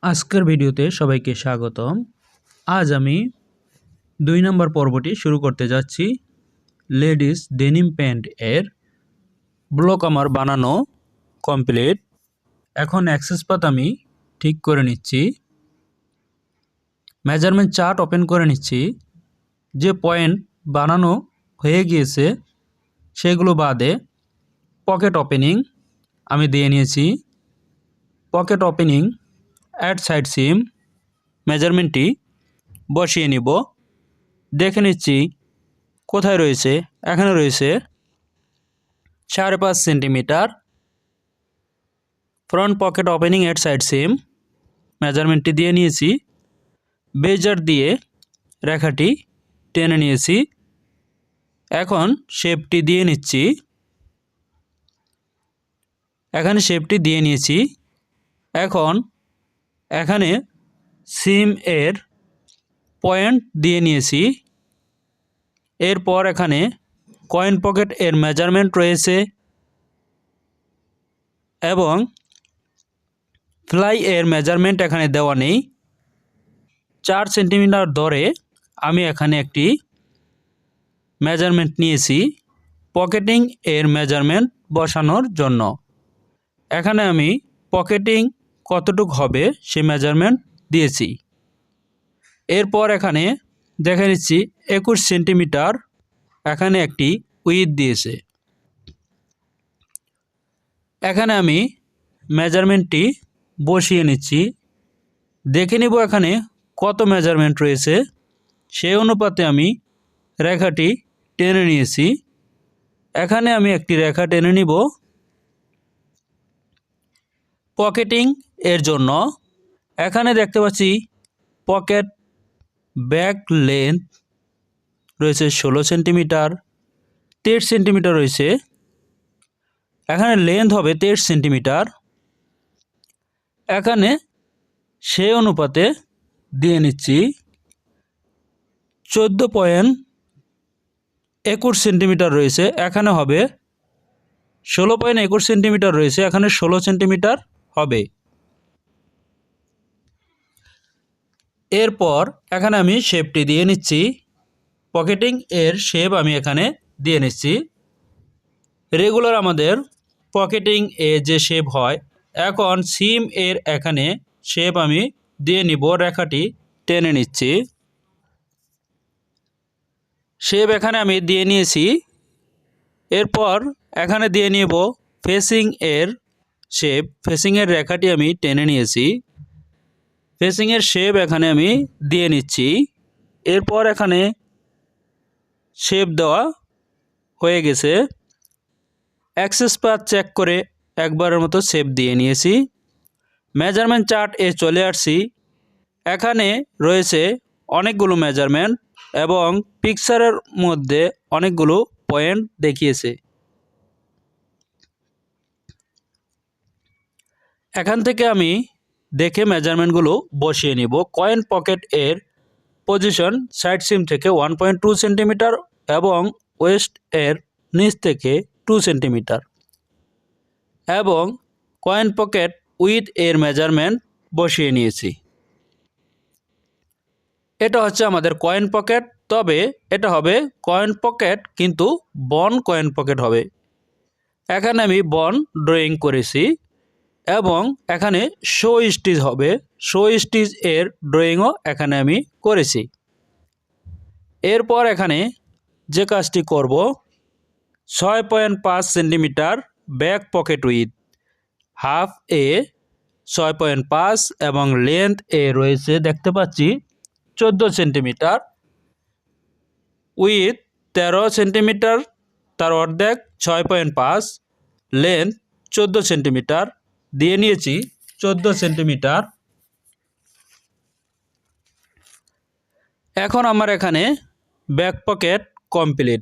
আজকের ভিডিওতে সবাইকে স্বাগতম। আজ আমি 2 নম্বর পর্বটি শুরু করতে যাচ্ছি। লেডিস ডেনিম প্যান্ট এর ব্লক আমার বানানো কমপ্লিট। এখন অ্যাক্সেস পাথ আমি ঠিক করে নিচ্ছি। মেজারমেন্ট চার্ট ওপেন করে নিচ্ছি। যে পয়েন্ট বানানো হয়ে গিয়েছে সেগুলো বাদে পকেট ওপেনিং আমি দিয়ে নিয়েছি। পকেট ওপেনিং অ্যাট সাইড সিম মেজারমেন্টটি বসিয়ে নিব। দেখে নিচ্ছি কোথায় রয়েছে। এখানে রয়েছে 5.5 সেন্টিমিটার। ফ্রন্ট পকেট ওপেনিং এট সাইড সিম মেজারমেন্টটি দিয়ে নিয়েছি। বেজার দিয়ে রেখাটি টেনে নিয়েছি। এখন শেপটি দিয়ে নিচ্ছি। এখানে শেপটি দিয়ে নিয়েছি। এখন এখানে সিম এর পয়েন্ট দিয়ে নিয়েছি। এরপর এখানে কয়েন পকেট এর মেজারমেন্ট রয়েছে এবং ফ্লাই এর মেজারমেন্ট এখানে দেওয়া নেই। 4 সেন্টিমিটার ধরে আমি এখানে একটি মেজারমেন্ট নিয়েছি পকেটিং এর মেজারমেন্ট বসানোর জন্য। এখানে আমি পকেটিং কতটুকু হবে সে মেজারমেন্ট দিয়েছি। এরপর এখানে দেখে নিচ্ছি 21 সেন্টিমিটার এখানে একটি উইথ দিয়েছে। এখানে আমি মেজারমেন্টটি বসিয়ে নিচ্ছি। দেখে নিব এখানে কত মেজারমেন্ট রয়েছে। সেই অনুপাতে আমি রেখাটি টেনে নিয়েছি। এখানে আমি একটি রেখা টেনে নিব পকেটিং এর জন্য। এখানে দেখতে পাচ্ছি পকেট ব্যাক লেন্থ রয়েছে 16 সেন্টিমিটার। 23 সেন্টিমিটার রয়েছে। এখানে লেন্থ হবে 23 সেন্টিমিটার। এখানে সেই অনুপাতে দিয়ে নিচ্ছি 14.21 সেন্টিমিটার রয়েছে। এখানে হবে 16.21 সেন্টিমিটার রয়েছে। এখানে 16 সেন্টিমিটার হবে। এরপর এখানে আমি শেপটি দিয়ে নিচ্ছি। পকেটিং এর শেপ আমি এখানে দিয়ে নিচ্ছি। রেগুলার আমাদের পকেটিং এ যে শেপ হয়, এখন সিম এর এখানে শেপ আমি দিয়ে নিব। রেখাটি টেনে নিচ্ছি। শেপ এখানে আমি দিয়ে নিয়েছি। এরপর এখানে দিয়ে নিব ফেসিং এর শেপ। ফেসিং এর রেখাটি আমি টেনে নিয়েছি। ফেসিং এর শেপ এখানে আমি দিয়ে নিচ্ছি। এরপর এখানে শেপ দেওয়া হয়ে গেছে। অ্যাক্সেস পাথ চেক করে একবারের মতো শেপ দিয়ে নিয়েছি। মেজারমেন্ট চার্ট এ চলে আসছি। এখানে রয়েছে অনেকগুলো মেজারমেন্ট এবং পিকচারের মধ্যে অনেকগুলো পয়েন্ট দেখিয়েছে। এখান থেকে আমি দেখে মেজারমেন্টগুলো বসিয়ে নিব। কয়েন পকেট এর পজিশন সাইড সিম থেকে 1.2 সেন্টিমিটার এবং ওয়েস্ট এর নিচ থেকে 2 সেন্টিমিটার এবং কয়েন পকেট উইথ এর মেজারমেন্ট বসিয়ে নিয়েছি। এটা হচ্ছে আমাদের কয়েন পকেট। তবে এটা হবে কয়েন পকেট কিন্তু বন কয়েন পকেট হবে। এখানে আমি বন ড্রয়িং করেছি এবং এখানে শো স্টিচ হবে। শো স্টিচ এর ড্রয়িংও এখানে আমি করেছি। এরপর এখানে যে কাজটি করব 6.5 centimetre back pocket with half এ 6.5 এবং লেন্থ এ রয়েছে দেখতে পাচ্ছি 14 সেন্টিমিটার উইথ 13 সেন্টিমিটার, তার অর্ধেক 6.5, লেন্থ 14 সেন্টিমিটার দিয়ে নিয়েছি। 14 সেন্টিমিটার। এখন আমার এখানে ব্যাক পকেট কমপ্লিট।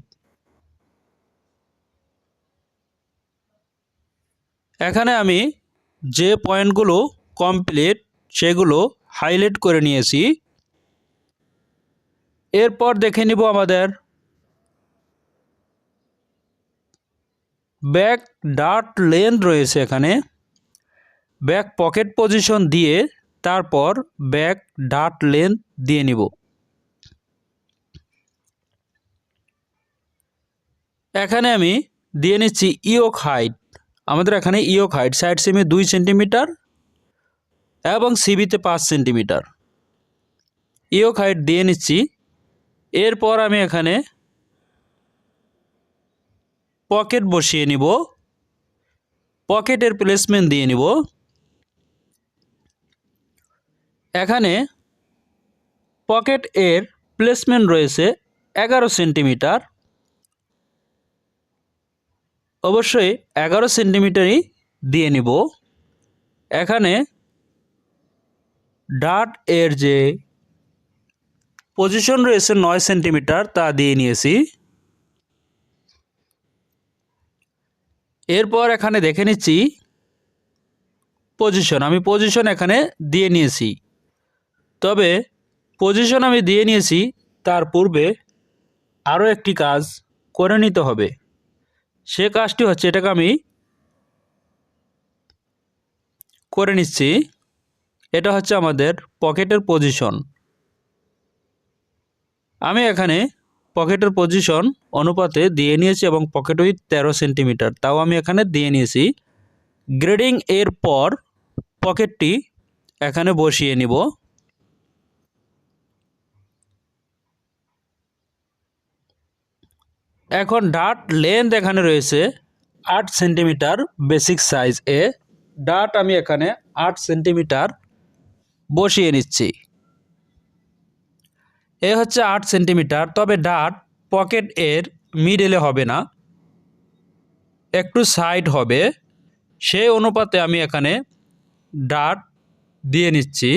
এখানে আমি যে পয়েন্টগুলো কমপ্লিট সেগুলো হাইলাইট করে নিয়েছি। এরপর দেখে নিব আমাদের ব্যাক ডার্ট লেন্থ রয়েছে। এখানে ব্যাক পকেট পজিশন দিয়ে তারপর ব্যাক ডার্ট লেন্থ দিয়ে নিব। এখানে আমি দিয়ে নিচ্ছি ইয়োক হাইট। আমাদের এখানে ইয়োক হাইট সাইড সিমে 2 সেন্টিমিটার এবং সিবিতে 5 সেন্টিমিটার ইয়োক হাইট দিয়ে নিচ্ছি। এরপর আমি এখানে পকেট বসিয়ে নিব, পকেটের প্লেসমেন্ট দিয়ে নিব। এখানে পকেট এর প্লেসমেন্ট রয়েছে 11 সেন্টিমিটার, অবশ্যই 11 সেন্টিমিটারই দিয়ে নিব। এখানে ডার্ট এর যে পজিশন রয়েছে 9 সেন্টিমিটার তা দিয়ে নিয়েছি। এরপর এখানে দেখে নিচ্ছি পজিশন, আমি পজিশন এখানে দিয়ে নিয়েছি। তবে পজিশন আমি দিয়ে নিয়েছি, তার পূর্বে আরও একটি কাজ করে নিতে হবে। সে কাজটি হচ্ছে, এটাকে আমি করে নিচ্ছি। এটা হচ্ছে আমাদের পকেটের পজিশন। আমি এখানে পকেটের পজিশন অনুপাতে দিয়ে নিয়েছি এবং পকেট উইথ 13 সেন্টিমিটার, তাও আমি এখানে দিয়ে নিয়েছি। গ্রেডিং এর পর পকেটটি এখানে বসিয়ে নিব। এখন ডার্ট লেন্থ এখানে রয়েছে 8 সেন্টিমিটার বেসিক সাইজ এ। ডার্ট আমি এখানে 8 সেন্টিমিটার বসিয়ে নিচ্ছি। এ হচ্ছে 8 সেন্টিমিটার। তবে ডার্ট পকেট এর মিডলে হবে না, একটু সাইড হবে। সেই অনুপাতে আমি এখানে ডার্ট দিয়ে নিচ্ছি।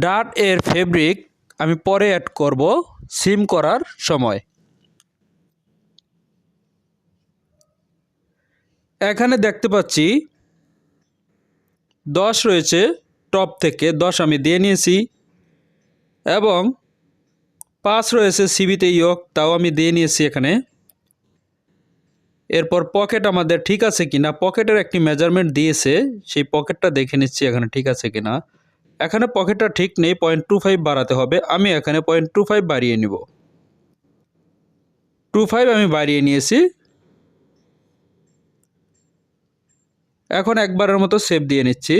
ডার্ট এর ফেব্রিক আমি পরে অ্যাড করব সিম করার সময়। এখানে দেখতে পাচ্ছি 10 রয়েছে, টপ থেকে 10 আমি দিয়ে নিয়েছি এবং 5 রয়েছে সিবিতে ইয়োক, তাও আমি দিয়ে নিয়েছি এখানে। এরপর পকেট আমাদের ঠিক আছে কিনা, পকেটের একটি মেজারমেন্ট দিয়েছে, সেই পকেটটা দেখে নিচ্ছি এখানে ঠিক আছে কিনা। এখানে পকেটটা ঠিক নেই, 0.25 বাড়াতে হবে। আমি এখানে 0.25 বাড়িয়ে নিব। 25 আমি বাড়িয়ে নিয়েছি। এখন একবারের মতো শেপ দিয়ে নিচ্ছি।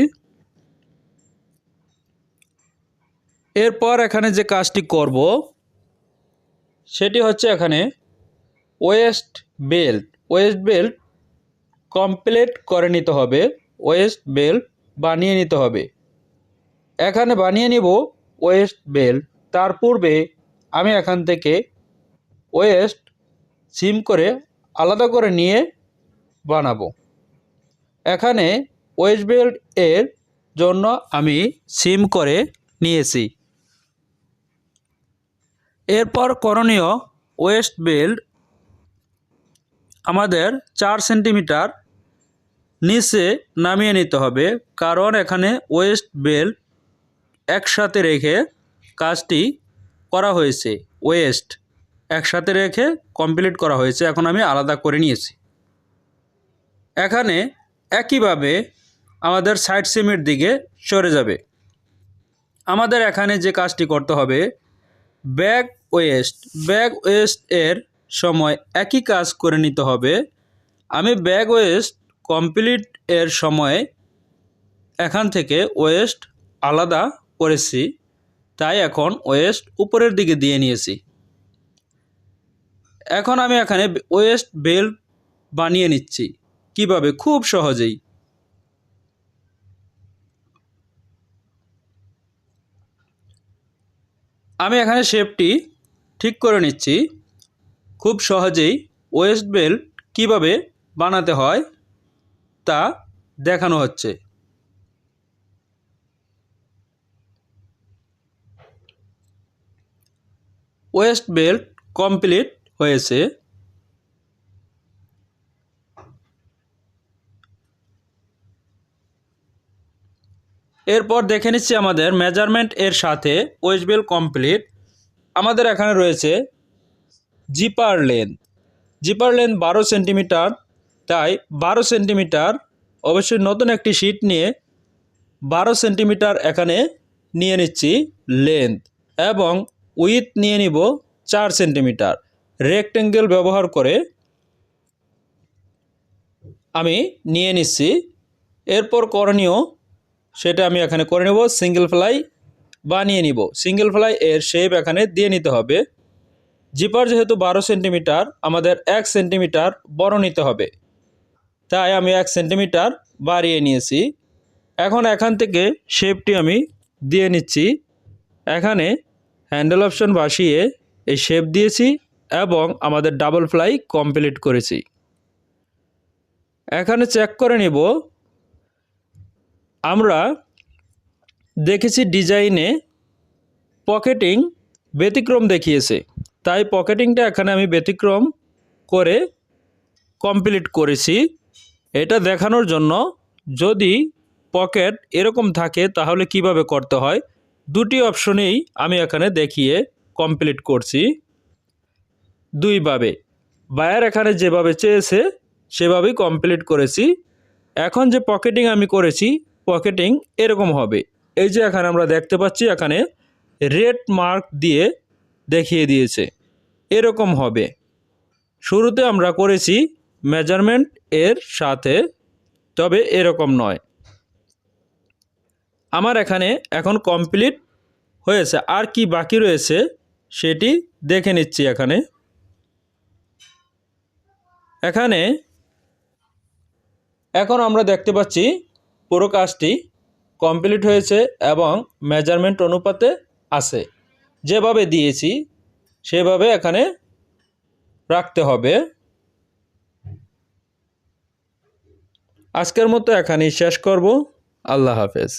এরপর এখানে যে কাজটি করব সেটি হচ্ছে, এখানে ওয়েস্ট বেল্ট কমপ্লিট করে নিতে হবে। ওয়েস্ট বেল্ট বানিয়ে নিতে হবে। এখানে বানিয়ে নিব ওয়েস্ট বেল্ট। তার পূর্বে আমি এখান থেকে ওয়েস্ট সিম করে আলাদা করে নিয়ে বানাবো। এখানে ওয়েস্ট বেল্ট এর জন্য আমি সিম করে নিয়েছি। এরপর করণীয়, ওয়েস্ট বেল্ট আমাদের 4 সেন্টিমিটার নিচে নামিয়ে নিতে হবে, কারণ এখানে ওয়েস্ট বেল্ট একসাথে রেখে কাজটি করা হয়েছে। ওয়েস্ট একসাথে রেখে কমপ্লিট করা হয়েছে, এখন আমি আলাদা করে নিয়েছি। এখানে একইভাবে আমাদের সাইড সিমের দিকে সরে যাবে। আমাদের এখানে যে কাজটি করতে হবে, ব্যাক ওয়েস্ট এর সময় একই কাজ করে নিতে হবে। আমি ব্যাক ওয়েস্ট কমপ্লিট এর সময় এখান থেকে ওয়েস্ট আলাদা করেছি, তাই এখন ওয়েস্ট উপরের দিকে দিয়ে নিয়েছি। এখন আমি এখানে ওয়েস্ট বেল্ট বানিয়ে নিচ্ছি। কিভাবে? খুব সহজেই। আমি এখানে শেপটি ঠিক করে নিচ্ছি। খুব সহজেই ওয়েস্ট বেল্ট কিভাবে বানাতে হয় তা দেখানো হচ্ছে। ওয়েস্ট বেল্ট কমপ্লিট হয়েছে। এরপর দেখে নিচ্ছি আমাদের মেজারমেন্ট এর সাথে ওয়েস্ট বেল্ট কমপ্লিট। আমাদের এখানে রয়েছে জিপার লেন্থ 12 সেন্টিমিটার, তাই 12 সেন্টিমিটার অবশ্যই নতুন একটি শিট নিয়ে 12 সেন্টিমিটার এখানে নিয়ে নিচ্ছি লেন্থ এবং উইথ নিয়ে নিব 4 সেন্টিমিটার। রেক্টেঙ্গেল ব্যবহার করে আমি নিয়ে নিচ্ছি। এরপর করণীয় সেটা আমি এখানে করে নেব। সিঙ্গেল ফ্লাই বানিয়ে নিব। সিঙ্গেল ফ্লাই এর শেপ এখানে দিয়ে নিতে হবে। জিপার যেহেতু 12 সেন্টিমিটার, আমাদের 1 সেন্টিমিটার বড় নিতে হবে, তাই আমি 1 সেন্টিমিটার বাড়িয়ে নিয়েছি। এখন এখান থেকে শেপটি আমি দিয়ে নিচ্ছি। এখানে হ্যান্ডেল অপশন বসিয়ে এই শেপ দিয়েছি এবং আমাদের ডাবল ফ্লাই কমপ্লিট করেছি। এখানে চেক করে নিব, আমরা দেখেছি ডিজাইনে পকেটিং ব্যতিক্রম দেখিয়েছে, তাই পকেটিংটা এখানে আমি ব্যতিক্রম করে কমপ্লিট করেছি। এটা দেখানোর জন্য যদি পকেট এরকম থাকে তাহলে কিভাবে করতে হয়, দুটি অপশনেই আমি এখানে দেখিয়ে কমপ্লিট করছি দুইভাবে। বায়ার এখানে যেভাবে চেয়েছে সেভাবেই কমপ্লিট করেছি। এখন যে পকেটিং আমি করেছি, পকেটিং এরকম হবে। এই যে এখানে আমরা দেখতে পাচ্ছি, এখানে রেড মার্ক দিয়ে দেখিয়ে দিয়েছে, এরকম হবে। শুরুতে আমরা করেছি মেজারমেন্ট এর সাথে, তবে এরকম নয়। আমার এখানে এখন কমপ্লিট হয়েছে। আর কি বাকি রয়েছে সেটি দেখে নিচ্ছি। এখন আমরা দেখতে পাচ্ছি পুরো কাজটি কমপ্লিট হয়েছে এবং মেজারমেন্ট অনুপাতে আছে। যেভাবে দিয়েছি সেভাবে এখানে রাখতে হবে। আজকের মতো এখানেই শেষ করব। আল্লাহ হাফেজ।